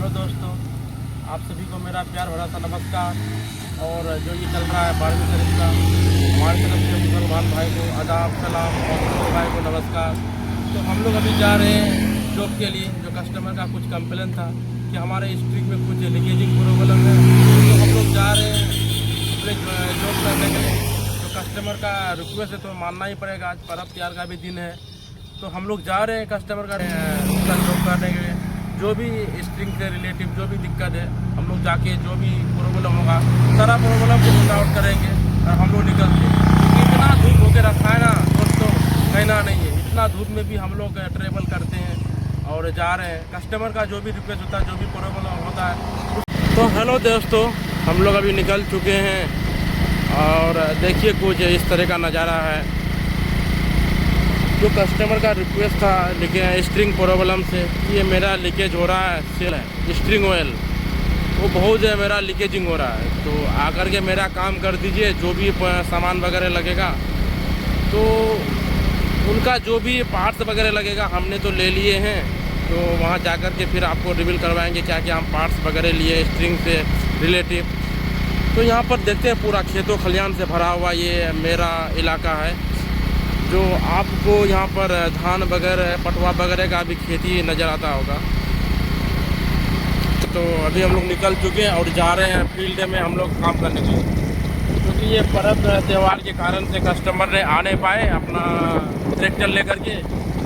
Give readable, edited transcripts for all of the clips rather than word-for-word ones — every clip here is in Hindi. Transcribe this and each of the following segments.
दोस्तों, आप सभी को मेरा प्यार भरा सा नमस्कार। और जो ये चल रहा है 12वीं शरीफ का, हमारी तरफ से मुसलमान भाई को आदाब सलाम और हिंदू भाई को नमस्कार। तो हम लोग अभी जा रहे हैं जॉब के लिए। जो कस्टमर का कुछ कंप्लेन था कि हमारे स्ट्रीट में कुछ लीकेजिंग प्रॉब्लम है, तो हम लोग जा रहे हैं अपने जॉब करने के लिए। तो कस्टमर का रिक्वेस्ट है तो मानना ही पड़ेगा, आज पर्व त्योहार का भी दिन है। तो हम लोग जा रहे हैं कस्टमर का जॉब करने के लिए। जो भी स्ट्रिंग से रिलेटिव जो भी दिक्कत है, हम लोग जाके जो भी प्रॉब्लम होगा सारा प्रॉब्लम को सॉर्ट आउट करेंगे और हम लोग निकलते हैं। इतना धूप होकर रखा है ना दोस्तों, कहना नहीं है। इतना धूप में भी हम लोग ट्रेवल करते हैं और जा रहे हैं। कस्टमर का जो भी रिक्वेस्ट होता है, जो भी प्रॉब्लम होता है। तो हेलो दोस्तों, हम लोग अभी निकल चुके हैं और देखिए कुछ इस तरह का नज़ारा है। जो कस्टमर का रिक्वेस्ट था लेकिन स्ट्रिंग प्रॉब्लम से, ये मेरा लीकेज हो रहा है, सेल है स्ट्रिंग ऑयल, वो बहुत मेरा लीकेजिंग हो रहा है। तो आकर के मेरा काम कर दीजिए। जो भी सामान वगैरह लगेगा, तो उनका जो भी पार्ट्स वगैरह लगेगा हमने तो ले लिए हैं। तो वहाँ जाकर के फिर आपको रिवील करवाएंगे क्या क्या हम पार्ट्स वगैरह लिए स्ट्रिंग से रिलेटिव। तो यहाँ पर देखते हैं पूरा खेतों खलियान से भरा हुआ ये मेरा इलाका है। जो आपको यहाँ पर धान वगैरह पटवा वगैरह का भी खेती नज़र आता होगा। तो अभी हम लोग निकल चुके हैं और जा रहे हैं फील्ड में हम लोग काम करने के लिए। क्योंकि ये पर्व त्यौहार के कारण से कस्टमर ने आ नहीं पाए अपना ट्रैक्टर लेकर के,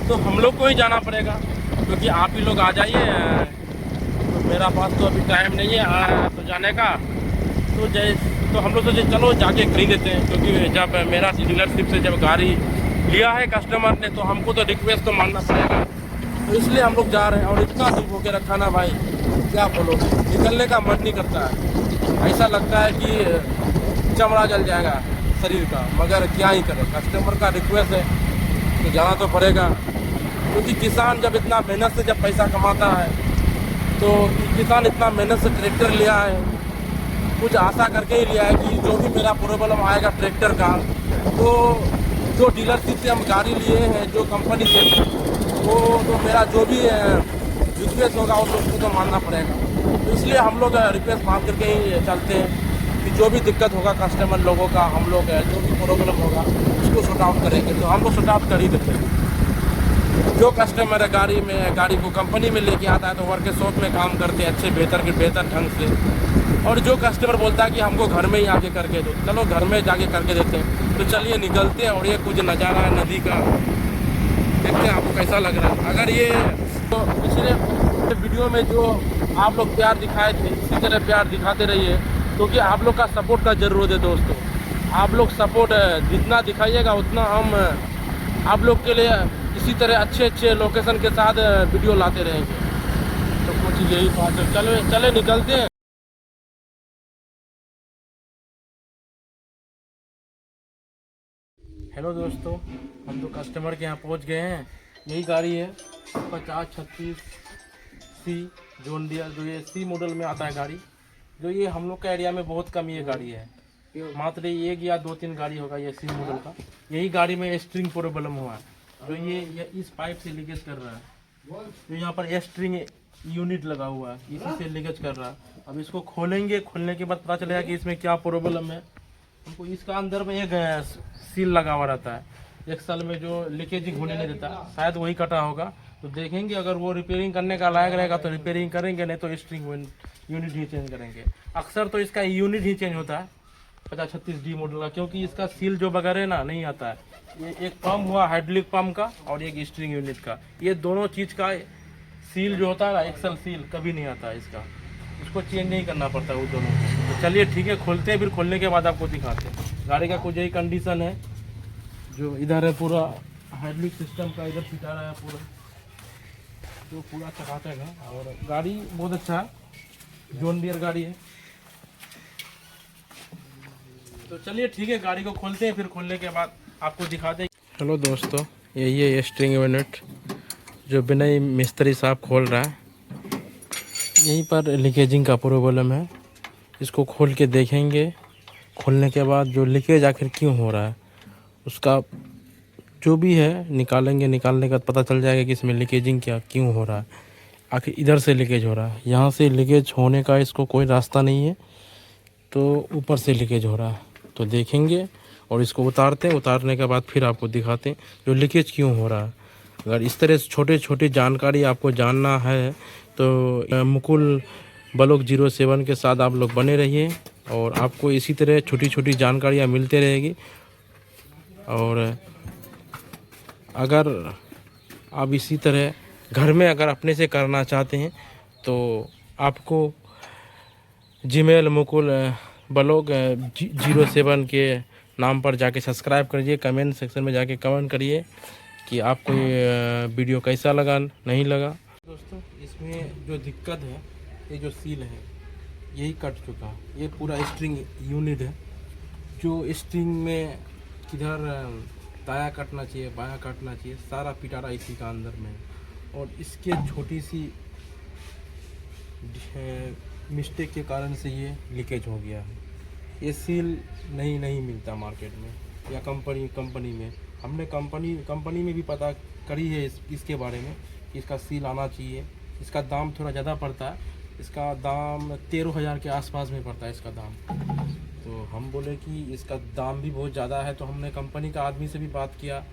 तो हम लोग को ही जाना पड़ेगा। क्योंकि आप ही लोग आ जाइए, तो मेरा पास तो अभी टाइम नहीं है तो जाने का। तो हम लोग सोचे चलो जाके खरीद देते हैं। क्योंकि जब मेरा डीलरशिप से जब गाड़ी लिया है कस्टमर ने, तो हमको तो रिक्वेस्ट तो मानना पड़ेगा। तो इसलिए हम लोग जा रहे हैं। और इतना धूप होकर रखा ना भाई, क्या बोलो, निकलने का मन नहीं करता है। ऐसा लगता है कि चमड़ा जल जाएगा शरीर का, मगर क्या ही करें, कस्टमर का रिक्वेस्ट है तो जाना तो पड़ेगा। क्योंकि किसान जब इतना मेहनत से जब पैसा कमाता है, तो किसान इतना मेहनत से ट्रैक्टर लिया है, कुछ आशा करके ही लिया है कि जो भी मेरा प्रॉब्लम आएगा ट्रैक्टर का, तो जो डीलरशिप से हम गाड़ी लिए हैं जो कंपनी से, वो तो मेरा जो भी रिक्वेस्ट होगा उसको तो मानना पड़ेगा। तो इसलिए हम लोग रिक्वेस्ट मान करके ही चलते हैं कि जो भी दिक्कत होगा कस्टमर लोगों का, हम लोग जो भी प्रॉब्लम होगा उसको सॉर्ट आउट करेंगे। तो हम लोग सॉर्ट आउट कर ही देते हैं। जो कस्टमर गाड़ी को कंपनी में लेके आता है, तो वर्कशॉप में काम करते हैं अच्छे बेहतर ढंग से। और जो कस्टमर बोलता है कि हमको घर में ही आके करके दो, चलो घर में जाके करके देते हैं। तो चलिए निकलते हैं। और ये कुछ नज़ारा है नदी का, देखते हैं आपको कैसा लग रहा है। अगर ये तो पिछले वीडियो में जो आप लोग प्यार दिखाए थे, इसी तरह प्यार दिखाते रहिए। क्योंकि आप लोग का सपोर्ट का ज़रूरत है दोस्तों। आप लोग सपोर्ट जितना दिखाइएगा उतना हम आप लोग के लिए इसी तरह अच्छे लोकेशन के साथ वीडियो लाते रहेंगे। तो कुछ यही बात है, चले निकलते हैं। हेलो दोस्तों, हम तो कस्टमर के यहाँ पहुँच गए हैं। यही गाड़ी है 5036 सी जॉन डियर, जो ये सी मॉडल में आता है गाड़ी। जो ये हम लोग का एरिया में बहुत कम ये गाड़ी है, मात्र एक या दो तीन गाड़ी होगा ये सी मॉडल का। यही गाड़ी में स्ट्रिंग प्रॉब्लम हुआ है। जो ये इस पाइप से लीकेज कर रहा है। जो यहाँ पर स्ट्रिंग यूनिट लगा हुआ है, इसी से लीकेज कर रहा है। अब इसको खोलेंगे, खोलने के बाद पता चलेगा कि इसमें क्या प्रॉब्लम है। हमको इसका अंदर में एक सील लगा हुआ रहता है, एक साल में जो लीकेजिंग होने नहीं देता, शायद वही कटा होगा। तो देखेंगे, अगर वो रिपेयरिंग करने का लायक रहेगा तो रिपेयरिंग करेंगे, नहीं तो स्ट्रिंग यूनिट ही चेंज करेंगे। अक्सर तो इसका यूनिट ही चेंज होता है 5036D मॉडल का, क्योंकि इसका सील जो वगैरह ना नहीं आता है। ये एक पंप हुआ हाइड्रोलिक पंप का और एक स्ट्रिंग यूनिट का, ये दोनों चीज़ का सील जो होता है ना, एक्सल सील कभी नहीं आता है इसका, उसको चेंज नहीं करना पड़ता वो दोनों। तो चलिए ठीक है, खोलते हैं, फिर खोलने के बाद आपको दिखाते हैं। गाड़ी का कुछ यही कंडीशन है। जो इधर है पूरा हाइड्रोलिक सिस्टम का, इधर सितारा है पूरा, जो पूरा चकाचक है। और गाड़ी बहुत अच्छा है, जॉन डियर गाड़ी है। तो चलिए ठीक है, गाड़ी को खोलते हैं, फिर खोलने के बाद आपको दिखाते हैं। हेलो दोस्तों, यही है स्ट्रिंग यूनिट जो बिना मिस्त्री साहब खोल रहा है। यहीं पर लीकेजिंग का प्रॉब्लम है। इसको खोल के देखेंगे, खोलने के बाद जो लीकेज आखिर क्यों हो रहा है उसका जो भी है निकालेंगे। निकालने का पता चल जाएगा कि इसमें लीकेजिंग क्या क्यों हो रहा है। आखिर इधर से लीकेज हो रहा है, यहाँ से लीकेज होने का इसको कोई रास्ता नहीं है, तो ऊपर से लीकेज हो रहा है। तो देखेंगे और इसको उतारते हैं, उतारने के बाद फिर आपको दिखाते हैं जो लीकेज क्यों हो रहा है। अगर इस तरह से छोटे छोटे जानकारी आपको जानना है तो मुकुल ब्लॉग 07 के साथ आप लोग बने रहिए और आपको इसी तरह छोटी छोटी जानकारियाँ मिलते रहेगी। और अगर आप इसी तरह घर में अगर अपने से करना चाहते हैं तो आपको जीमेल मुकुल ब्लॉग 07 के नाम पर जाके सब्सक्राइब करिए। कमेंट सेक्शन में जाके कमेंट करिए कि आपको ये वीडियो कैसा लगा, नहीं लगा। दोस्तों इसमें जो दिक्कत है, ये जो सील है यही कट चुका है। ये पूरा स्ट्रिंग यूनिट है, जो स्ट्रिंग में किधर दाया कटना चाहिए, बाया कटना चाहिए, सारा पिटारा इसी का अंदर में है। और इसके छोटी सी मिस्टेक के कारण से ये लीकेज हो गया है। ये सील नहीं मिलता मार्केट में या कंपनी में। हमने कंपनी में भी पता करी है इसके बारे में कि इसका सील आना चाहिए। इसका दाम थोड़ा ज़्यादा पड़ता है, इसका दाम 13,000 के आसपास में पड़ता है इसका दाम। तो हम बोले कि इसका दाम भी बहुत ज़्यादा है, तो हमने कंपनी का आदमी से भी बात किया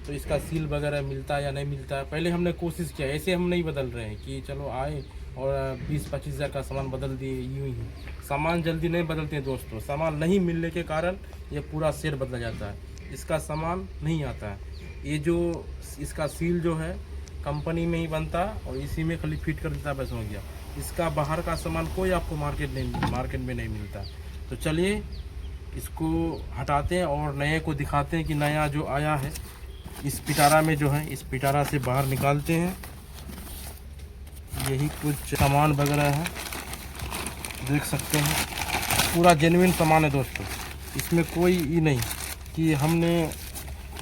तो इसका सील वगैरह मिलता है या नहीं मिलता है। पहले हमने कोशिश किया, ऐसे हम नहीं बदल रहे हैं कि चलो आए और 20-25 हज़ार का सामान बदल दिए, यूँ ही सामान जल्दी नहीं बदलते हैं दोस्तों। सामान नहीं मिलने के कारण ये पूरा सेट बदला जाता है, इसका सामान नहीं आता है। ये जो इसका सील जो है कंपनी में ही बनता और इसी में खाली फिट कर देता, बस हो गया। इसका बाहर का सामान कोई आपको मार्केट में नहीं मिलता। तो चलिए इसको हटाते हैं और नए को दिखाते हैं कि नया जो आया है इस पिटारा में जो है, इस पिटारा से बाहर निकालते हैं। यही कुछ सामान वगैरह है, देख सकते हैं पूरा जेन्युइन सामान है दोस्तों। इसमें कोई ये नहीं कि हमने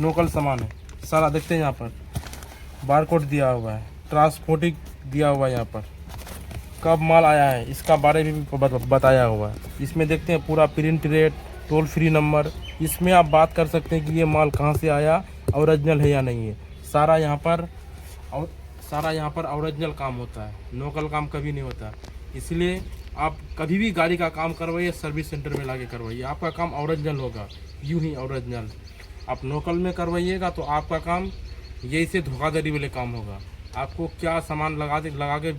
लोकल सामान है, सारा देखते हैं। यहाँ पर बारकोड दिया हुआ है, ट्रांसपोर्टिंग दिया हुआ है, यहाँ पर कब माल आया है इसका बारे में भी बताया हुआ है। इसमें देखते हैं पूरा print rate, toll free number, इसमें आप बात कर सकते हैं कि ये माल कहाँ से आया, ओरिजिनल है या नहीं है। सारा यहाँ पर ओरिजिनल काम होता है, लोकल काम कभी नहीं होता। इसलिए आप कभी भी गाड़ी का काम करवाइए सर्विस सेंटर में लाके करवाइए, आपका काम ओरिजिनल होगा, यूँ ही ओरिजिनल। आप लोकल में करवाइएगा तो आपका काम यही से धोखाधड़ी वाले काम होगा। आपको क्या सामान लगा के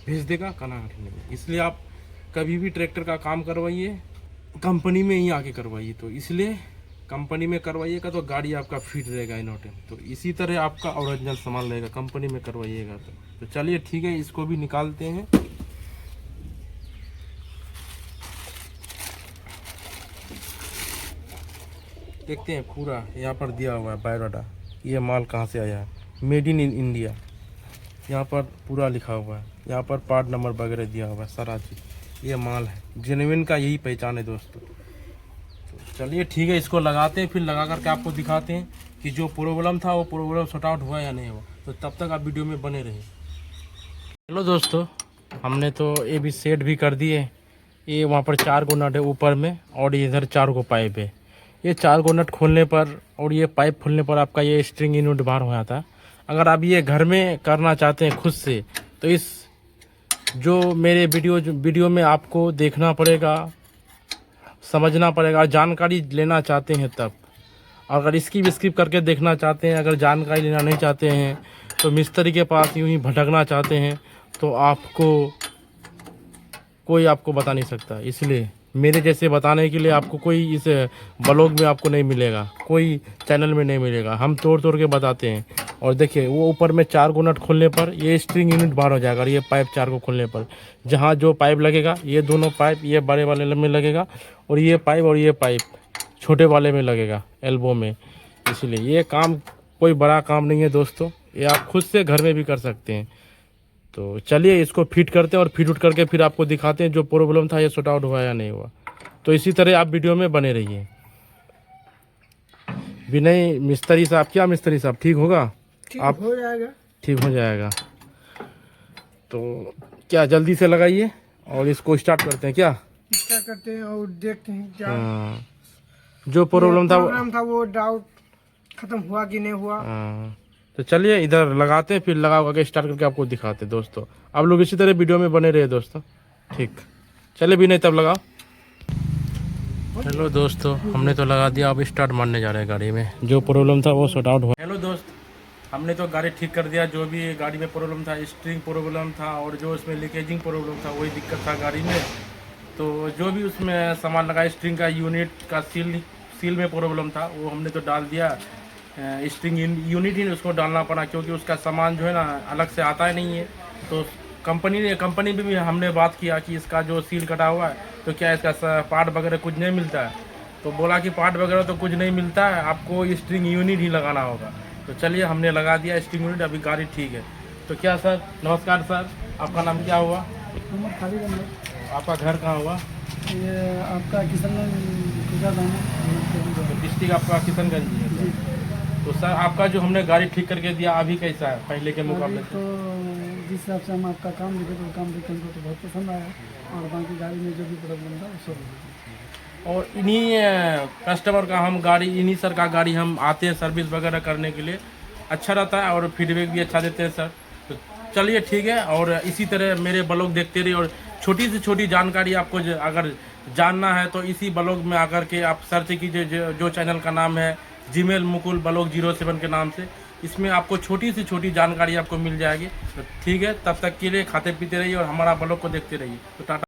भेज देगा कनाघटी नहीं। इसलिए आप कभी भी ट्रैक्टर का काम करवाइए कंपनी में ही आके करवाइए। तो इसलिए कंपनी में करवाइएगा तो गाड़ी आपका फिट रहेगा इन टाइम। तो इसी तरह आपका ओरिजिनल सामान रहेगा कंपनी में करवाइएगा तो चलिए ठीक है, इसको भी निकालते हैं। देखते हैं पूरा यहाँ पर दिया हुआ है बायोडाटा, ये माल कहाँ से आया है, मेड इन इंडिया यहाँ पर पूरा लिखा हुआ है। यहाँ पर पार्ट नंबर वगैरह दिया हुआ है, सारा चीज़। ये माल है जेन्युइन का, यही पहचान है दोस्तों। तो चलिए ठीक है, इसको लगाते हैं, फिर लगा करके आपको दिखाते हैं कि जो प्रॉब्लम था वो प्रॉब्लम सॉर्ट आउट हुआ या नहीं हुआ। तो तब तक आप वीडियो में बने रहिए। चलो दोस्तों, हमने तो ये भी सेट भी कर दिए। ये वहाँ पर 4 गो नट है ऊपर में और इधर 4 गो पाइप है। ये 4 गो नट खोलने पर और ये पाइप खोलने पर आपका ये स्ट्रिंग यूनिट बाहर हो जाता है। अगर आप ये घर में करना चाहते हैं खुद से तो इस जो मेरे वीडियो में आपको देखना पड़ेगा, समझना पड़ेगा, जानकारी लेना चाहते हैं तब। अगर इसकी भी स्किप करके देखना चाहते हैं, अगर जानकारी लेना नहीं चाहते हैं तो मिस्त्री के पास यूँ ही भटकना चाहते हैं तो कोई आपको बता नहीं सकता। इसलिए मेरे जैसे बताने के लिए आपको कोई इस ब्लॉग में आपको नहीं मिलेगा, कोई चैनल में नहीं मिलेगा। हम तोड़ के बताते हैं। और देखिए वो ऊपर में 4 गो नट खोलने पर ये स्ट्रिंग यूनिट बाहर हो जाएगा। और ये पाइप 4 को खोलने पर जहाँ जो पाइप लगेगा, ये दोनों पाइप ये बड़े वाले में लगेगा और ये पाइप छोटे वाले में लगेगा, एल्बो में। इसलिए ये काम कोई बड़ा काम नहीं है दोस्तों, ये आप खुद से घर में भी कर सकते हैं। तो चलिए इसको फिट करते हैं और फिट उठ करके फिर आपको दिखाते हैं जो प्रॉब्लम था ये सॉर्ट आउट हुआ या नहीं हुआ। तो इसी तरह आप वीडियो में बने रहिए। विनय मिस्त्री साहब, क्या मिस्त्री साहब ठीक होगा? आप हो जाएगा, ठीक हो जाएगा। तो क्या जल्दी से लगाइए और इसको स्टार्ट करते हैं। क्या स्टार्ट करते हैं और देखते हैं क्या जो प्रॉब्लम था वो डाउट खत्म हुआ कि नहीं हुआ। तो चलिए इधर लगाते हैं, फिर लगा के स्टार्ट करके आपको दिखाते हैं दोस्तों। आप लोग इसी तरह वीडियो में बने रहे दोस्तों। ठीक, चलिए भी नहीं तब लगाओ। हेलो दोस्तों, हमने तो लगा दिया, अब स्टार्ट मारने जा रहे हैं गाड़ी में। जो प्रॉब्लम था वो सॉर्ट आउट हुआ। हेलो दोस्त, हमने तो गाड़ी ठीक कर दिया। जो भी गाड़ी में प्रॉब्लम था, स्ट्रिंग प्रॉब्लम था और जो उसमें लीकेजिंग प्रॉब्लम था, वही दिक्कत था गाड़ी में। तो जो भी उसमें सामान लगा, स्ट्रिंग का यूनिट का सील में प्रॉब्लम था, वो हमने तो डाल दिया। स्ट्रिंग यूनिट ही उसको डालना पड़ा, क्योंकि उसका सामान जो है ना अलग से आता ही नहीं है। तो कंपनी में भी हमने बात किया कि इसका जो सील कटा हुआ है, तो क्या इसका पार्ट वगैरह कुछ नहीं मिलता है। तो बोला कि पार्ट वगैरह तो कुछ नहीं मिलता है, आपको स्ट्रिंग यूनिट ही लगाना होगा। तो चलिए हमने लगा दिया स्ट्रिंग यूनिट, अभी गाड़ी ठीक है। तो क्या सर, नमस्कार सर, आपका नाम क्या हुआ? उमर खाली करना। आपका घर कहाँ हुआ? ये आपका डिस्ट्रिक्ट आपका किशनगंज ही है। तो सर आपका जो हमने गाड़ी ठीक करके दिया, अभी कैसा है पहले के मुकाबले? तो जिस हिसाब से हम आपका काम देखे तो काम देखे हमको तो बहुत पसंद आया, और बाकी गाड़ी में जो भी प्रॉब्लम था वो सब। और इन्हीं कस्टमर का हम गाड़ी, इन्हीं सर का गाड़ी हम आते हैं सर्विस वगैरह करने के लिए। अच्छा रहता है और फीडबैक भी अच्छा देते हैं सर। तो चलिए ठीक है, और इसी तरह मेरे ब्लॉग देखते रहिए। और छोटी से छोटी जानकारी आपको अगर जानना है तो इसी ब्लॉग में आकर के आप सर्च कीजिए, जो चैनल का नाम है जीमेल मुकुल ब्लॉग 07 के नाम से। इसमें आपको छोटी से छोटी जानकारी आपको मिल जाएगी। तो ठीक है, तब तक के लिए खाते पीते रहिए और हमारा ब्लॉग को देखते रहिए। तो टाटा।